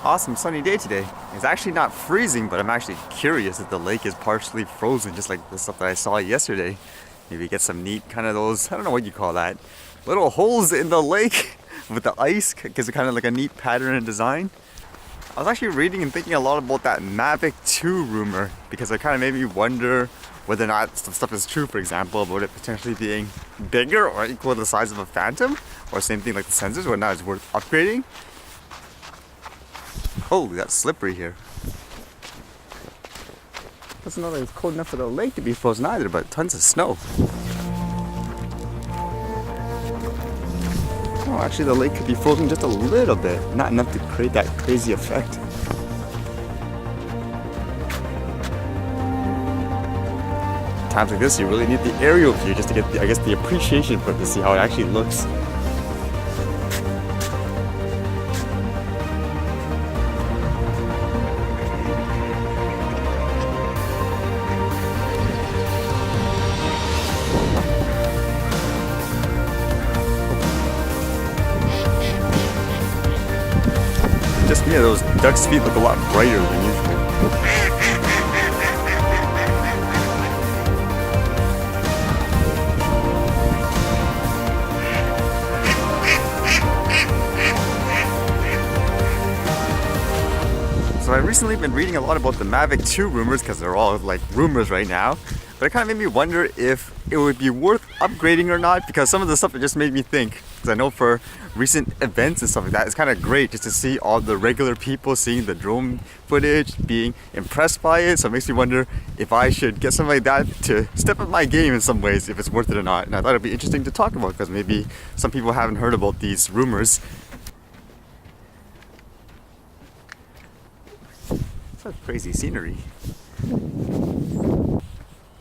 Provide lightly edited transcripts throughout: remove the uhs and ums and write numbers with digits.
awesome sunny day today. It's actually not freezing, but I'm actually curious if the lake is partially frozen, just like the stuff that I saw yesterday. Maybe get some neat kind of those, I don't know what you call that, little holes in the lake with the ice, gives it kind of like a neat pattern and design. I was actually reading and thinking a lot about that Mavic 2 rumor, because it kind of made me wonder whether or not some stuff is true, for example, about it potentially being bigger or equal to the size of a Phantom, or same thing like the sensors, whether or not it's worth upgrading. Holy, that's slippery here. Doesn't know that it's cold enough for the lake to be frozen either, but tons of snow. Oh, actually the lake could be frozen just a little bit, not enough to create that crazy effect. Times like this, you really need the aerial view just to get the, I guess, the appreciation for it, to see how it actually looks. Just me, those duck's feet look a lot brighter than usual. So I've recently been reading a lot about the Mavic 2 rumors, because they're all like rumors right now. But it kind of made me wonder if it would be worth upgrading or not, because some of the stuff it just made me think. Because I know for recent events and stuff like that, it's kind of great just to see all the regular people seeing the drone footage, being impressed by it. So it makes me wonder if I should get something like that to step up my game in some ways, if it's worth it or not. And I thought it'd be interesting to talk about, because maybe some people haven't heard about these rumors. Such crazy scenery.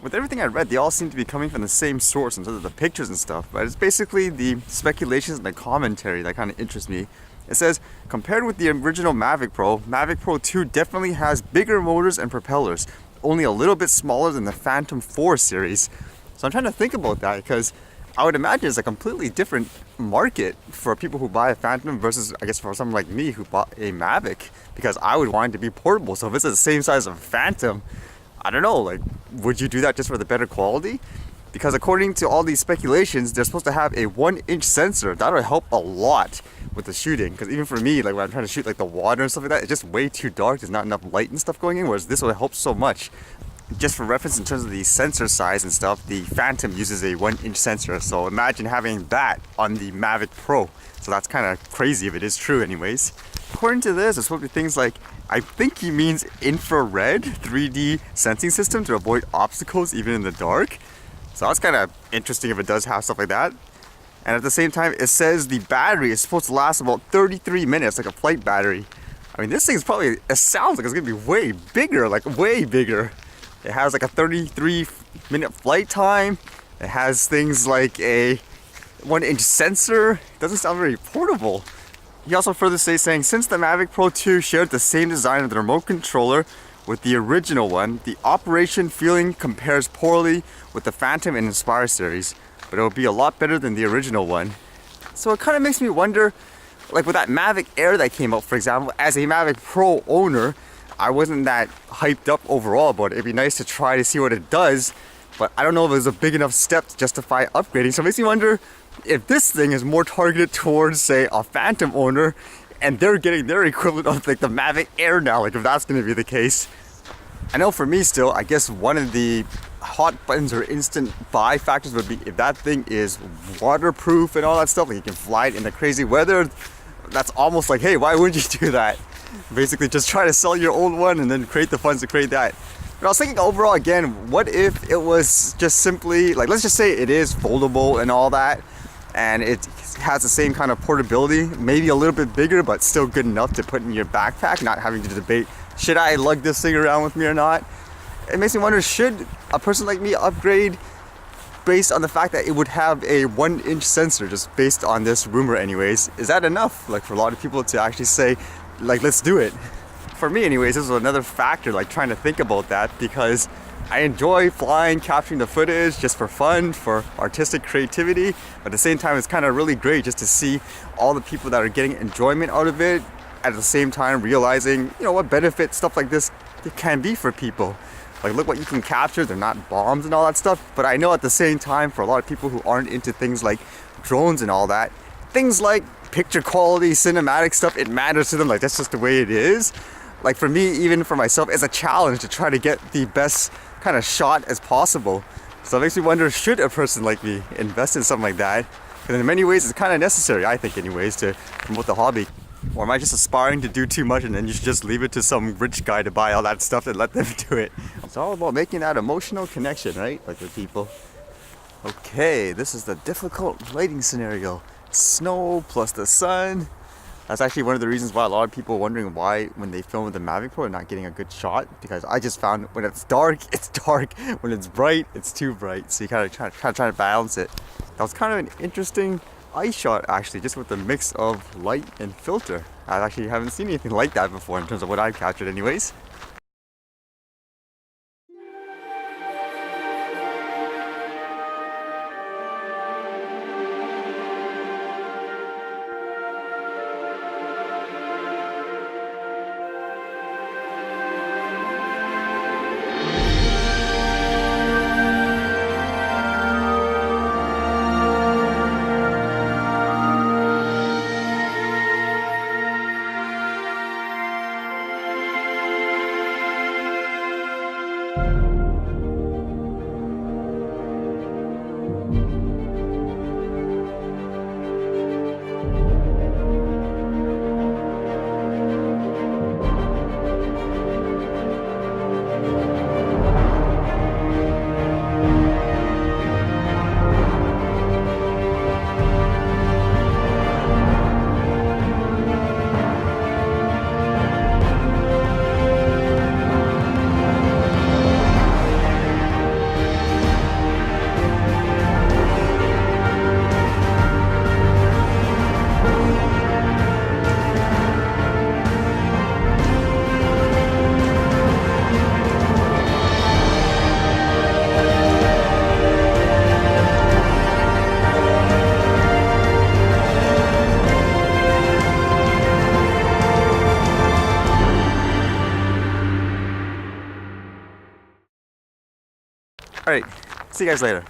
With everything I read, they all seem to be coming from the same source in terms of the pictures and stuff, but it's basically the speculations and the commentary that kind of interests me. It says, compared with the original Mavic Pro 2 definitely has bigger motors and propellers, only a little bit smaller than the Phantom 4 series. So I'm trying to think about that, because I would imagine it's a completely different market for people who buy a Phantom versus, I guess, for someone like me who bought a Mavic, because I would want it to be portable. So if it's the same size of a Phantom, I don't know, like, would you do that just for the better quality? Because according to all these speculations, they're supposed to have a 1-inch sensor. That'll help a lot with the shooting. Because even for me, like when I'm trying to shoot like the water and stuff like that, it's just way too dark. There's not enough light and stuff going in, whereas this will help so much. Just for reference, in terms of the sensor size and stuff, the Phantom uses a 1-inch sensor. So imagine having that on the Mavic Pro. So that's kind of crazy if it is true anyways. According to this, it's supposed to be things like, I think he means infrared 3D sensing system to avoid obstacles even in the dark. So that's kind of interesting if it does have stuff like that. And at the same time, it says the battery is supposed to last about 33 minutes, like a flight battery. I mean, this thing's probably, it sounds like it's gonna be way bigger, like way bigger. It has like a 33-minute flight time. It has things like a 1-inch sensor. It doesn't sound very portable. He also further says, saying, since the Mavic Pro 2 shared the same design of the remote controller with the original one, the operation feeling compares poorly with the Phantom and Inspire series, but it will be a lot better than the original one. So it kind of makes me wonder, like with that Mavic Air that came out, for example, as a Mavic Pro owner, I wasn't that hyped up overall about it. It'd be nice to try to see what it does, but I don't know if it was a big enough step to justify upgrading. So it makes me wonder if this thing is more targeted towards, say, a Phantom owner, and they're getting their equivalent of like the Mavic Air now, like if that's going to be the case. I know for me still, I guess one of the hot buttons or instant buy factors would be if that thing is waterproof and all that stuff, like you can fly it in the crazy weather. That's almost like, hey, why wouldn't you do that? Basically just try to sell your old one and then create the funds to create that. But I was thinking overall, again, what if it was just simply, like, let's just say it is foldable and all that, and it has the same kind of portability, maybe a little bit bigger, but still good enough to put in your backpack, not having to debate, should I lug this thing around with me or not? It makes me wonder, should a person like me upgrade based on the fact that it would have a 1-inch sensor, just based on this rumor anyways? Is that enough, like, for a lot of people to actually say, like, let's do it? For me anyways, this was another factor, like trying to think about that, because I enjoy flying, capturing the footage just for fun, for artistic creativity. But at the same time, it's kind of really great just to see all the people that are getting enjoyment out of it at the same time realizing, what benefit stuff like this can be for people. Like, look what you can capture. They're not bombs and all that stuff. But I know at the same time, for a lot of people who aren't into things like drones and all that, things like picture quality, cinematic stuff, it matters to them. Like, that's just the way it is. Like, for me, even for myself, it's a challenge to try to get the best kind of shot as possible. So it makes me wonder, should a person like me invest in something like that? And in many ways, it's kind of necessary, I think anyways, to promote the hobby. Or am I just aspiring to do too much and then you should just leave it to some rich guy to buy all that stuff and let them do it? It's all about making that emotional connection, right? Like, with people. Okay, this is the difficult lighting scenario. Snow plus the sun. That's actually one of the reasons why a lot of people are wondering why when they film with the Mavic Pro they're not getting a good shot, because I just found when it's dark, it's dark. When it's bright, it's too bright. So you kind of try to balance it. That was kind of an interesting eye shot actually, just with the mix of light and filter. I actually haven't seen anything like that before in terms of what I've captured anyways. Alright, see you guys later.